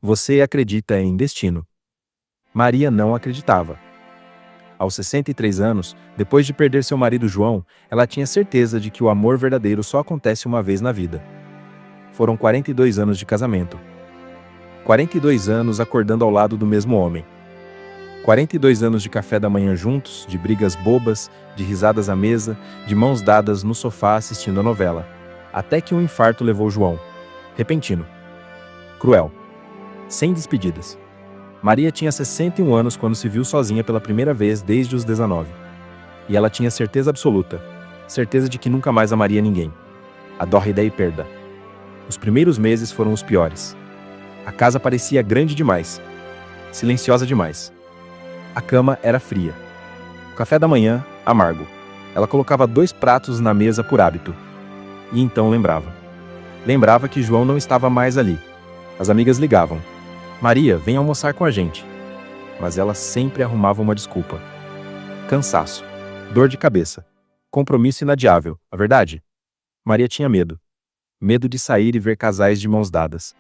Você acredita em destino? Maria não acreditava. Aos 63 anos, depois de perder seu marido João, ela tinha certeza de que o amor verdadeiro só acontece uma vez na vida. Foram 42 anos de casamento. 42 anos acordando ao lado do mesmo homem. 42 anos de café da manhã juntos, de brigas bobas, de risadas à mesa, de mãos dadas no sofá assistindo a novela. Até que um infarto levou João. Repentino. Cruel. Sem despedidas. Maria tinha 61 anos quando se viu sozinha pela primeira vez desde os 19. E ela tinha certeza absoluta. Certeza de que nunca mais amaria ninguém. A dórrida e perda. Os primeiros meses foram os piores. A casa parecia grande demais. Silenciosa demais. A cama era fria. O café da manhã, amargo. Ela colocava 2 pratos na mesa por hábito. E então lembrava. Lembrava que João não estava mais ali. As amigas ligavam. Maria, vem almoçar com a gente. Mas ela sempre arrumava uma desculpa. Cansaço. Dor de cabeça. Compromisso inadiável, a verdade? Maria tinha medo. Medo de sair e ver casais de mãos dadas.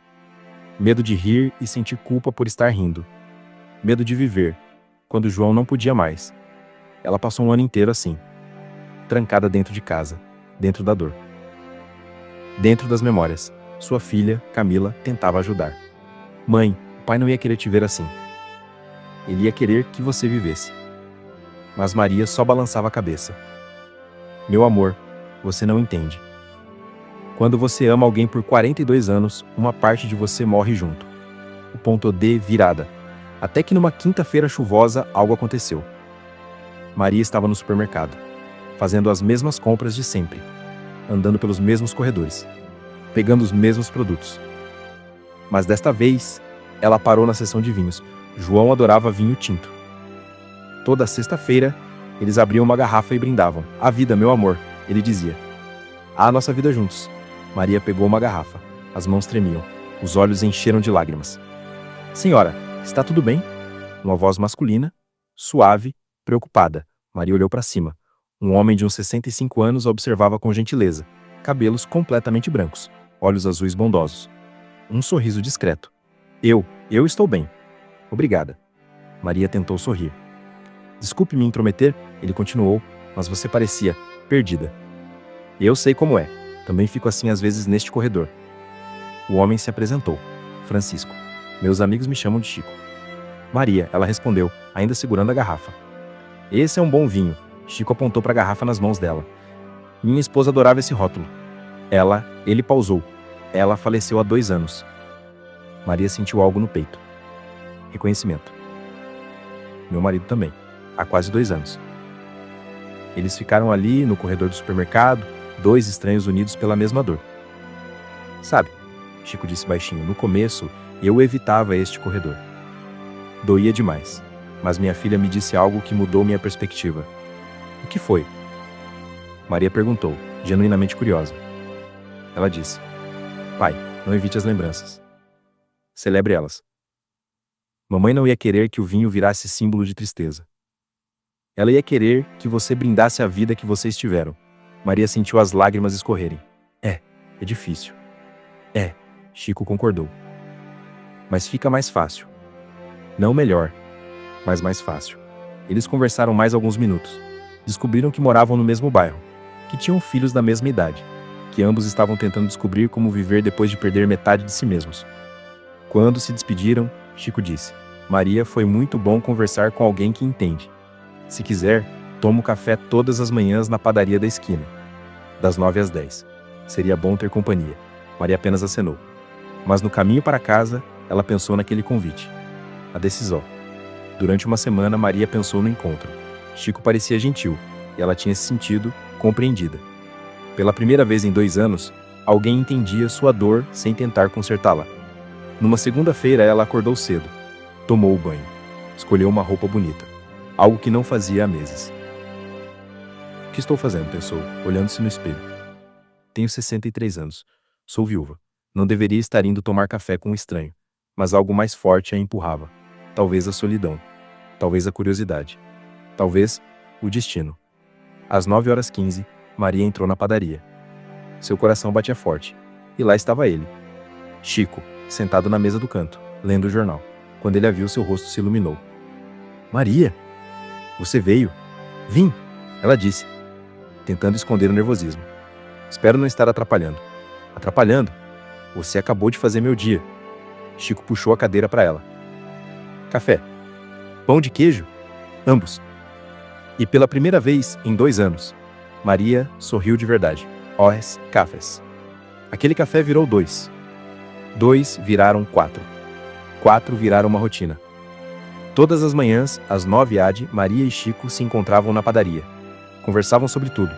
Medo de rir e sentir culpa por estar rindo. Medo de viver, quando João não podia mais. Ela passou um ano inteiro assim. Trancada dentro de casa, dentro da dor. Dentro das memórias, sua filha, Camila, tentava ajudar. Mãe, o pai não ia querer te ver assim. Ele ia querer que você vivesse. Mas Maria só balançava a cabeça. Meu amor, você não entende. Quando você ama alguém por 42 anos, uma parte de você morre junto. O ponto D virada. Até que numa quinta-feira chuvosa, algo aconteceu. Maria estava no supermercado, fazendo as mesmas compras de sempre, andando pelos mesmos corredores, pegando os mesmos produtos. Mas desta vez, ela parou na seção de vinhos. João adorava vinho tinto. Toda sexta-feira, eles abriam uma garrafa e brindavam. A vida, meu amor, ele dizia. A nossa vida juntos. Maria pegou uma garrafa. As mãos tremiam. Os olhos encheram de lágrimas. Senhora, está tudo bem? Uma voz masculina, suave, preocupada. Maria olhou para cima. Um homem de uns 65 anos a observava com gentileza. Cabelos completamente brancos. Olhos azuis bondosos. Um sorriso discreto. Eu estou bem. Obrigada. Maria tentou sorrir. Desculpe me intrometer, ele continuou, mas você parecia perdida. Eu sei como é. Também fico assim às vezes neste corredor. O homem se apresentou. Francisco. Meus amigos me chamam de Chico. Maria, ela respondeu, ainda segurando a garrafa. Esse é um bom vinho. Chico apontou para a garrafa nas mãos dela. Minha esposa adorava esse rótulo. Ele pausou. Ela faleceu há 2 anos. Maria sentiu algo no peito. Reconhecimento. Meu marido também. Há quase 2 anos. Eles ficaram ali, no corredor do supermercado, 2 estranhos unidos pela mesma dor. Sabe, Chico disse baixinho, no começo, eu evitava este corredor. Doía demais. Mas minha filha me disse algo que mudou minha perspectiva. O que foi? Maria perguntou, genuinamente curiosa. Ela disse, pai, não evite as lembranças. Celebre elas. Mamãe não ia querer que o vinho virasse símbolo de tristeza. Ela ia querer que você brindasse a vida que vocês tiveram. Maria sentiu as lágrimas escorrerem. É difícil. Chico concordou. Mas fica mais fácil. Não melhor, mas mais fácil. Eles conversaram mais alguns minutos. Descobriram que moravam no mesmo bairro, que tinham filhos da mesma idade, que ambos estavam tentando descobrir como viver depois de perder metade de si mesmos. Quando se despediram, Chico disse, Maria, foi muito bom conversar com alguém que entende. Se quiser, tomo café todas as manhãs na padaria da esquina, das 9 às 10. Seria bom ter companhia. Maria apenas acenou. Mas no caminho para casa, ela pensou naquele convite. A decisão. Durante uma semana, Maria pensou no encontro. Chico parecia gentil, e ela tinha se sentido compreendida. Pela primeira vez em 2 anos, alguém entendia sua dor sem tentar consertá-la. Numa segunda-feira, ela acordou cedo. Tomou o banho. Escolheu uma roupa bonita. Algo que não fazia há meses. O que estou fazendo? Pensou, olhando-se no espelho. Tenho 63 anos. Sou viúva. Não deveria estar indo tomar café com um estranho. Mas algo mais forte a empurrava. Talvez a solidão. Talvez a curiosidade. Talvez o destino. Às 9h15, Maria entrou na padaria. Seu coração batia forte. E lá estava ele. Chico, sentado na mesa do canto, lendo o jornal. Quando ele a viu, seu rosto se iluminou. Maria! Você veio? Vim! Ela disse, tentando esconder o nervosismo. Espero não estar atrapalhando. Atrapalhando? Você acabou de fazer meu dia. Chico puxou a cadeira para ela. Café. Pão de queijo? Ambos. E pela primeira vez em 2 anos, Maria sorriu de verdade. Os cafés. Aquele café virou 2. 2 viraram 4. 4 viraram uma rotina. Todas as manhãs, às 9 AD, Maria e Chico se encontravam na padaria. Conversavam sobre tudo.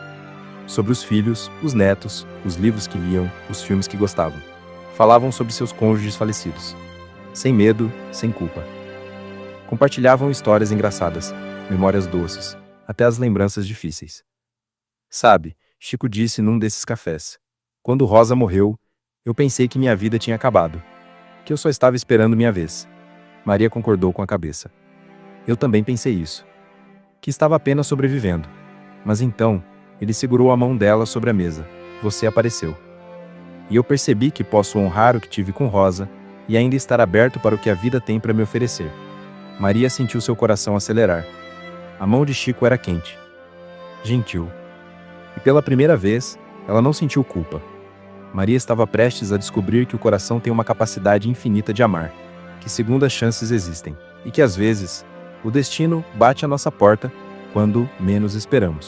Sobre os filhos, os netos, os livros que liam, os filmes que gostavam. Falavam sobre seus cônjuges falecidos. Sem medo, sem culpa. Compartilhavam histórias engraçadas, memórias doces, até as lembranças difíceis. Sabe, Chico disse num desses cafés. Quando Rosa morreu, eu pensei que minha vida tinha acabado. Que eu só estava esperando minha vez. Maria concordou com a cabeça. Eu também pensei isso. Que estava apenas sobrevivendo. Mas então, ele segurou a mão dela sobre a mesa. Você apareceu. E eu percebi que posso honrar o que tive com Rosa e ainda estar aberto para o que a vida tem para me oferecer. Maria sentiu seu coração acelerar. A mão de Chico era quente. Gentil. E pela primeira vez, ela não sentiu culpa. Maria estava prestes a descobrir que o coração tem uma capacidade infinita de amar, que segundas chances existem, e que às vezes, o destino bate à nossa porta quando menos esperamos.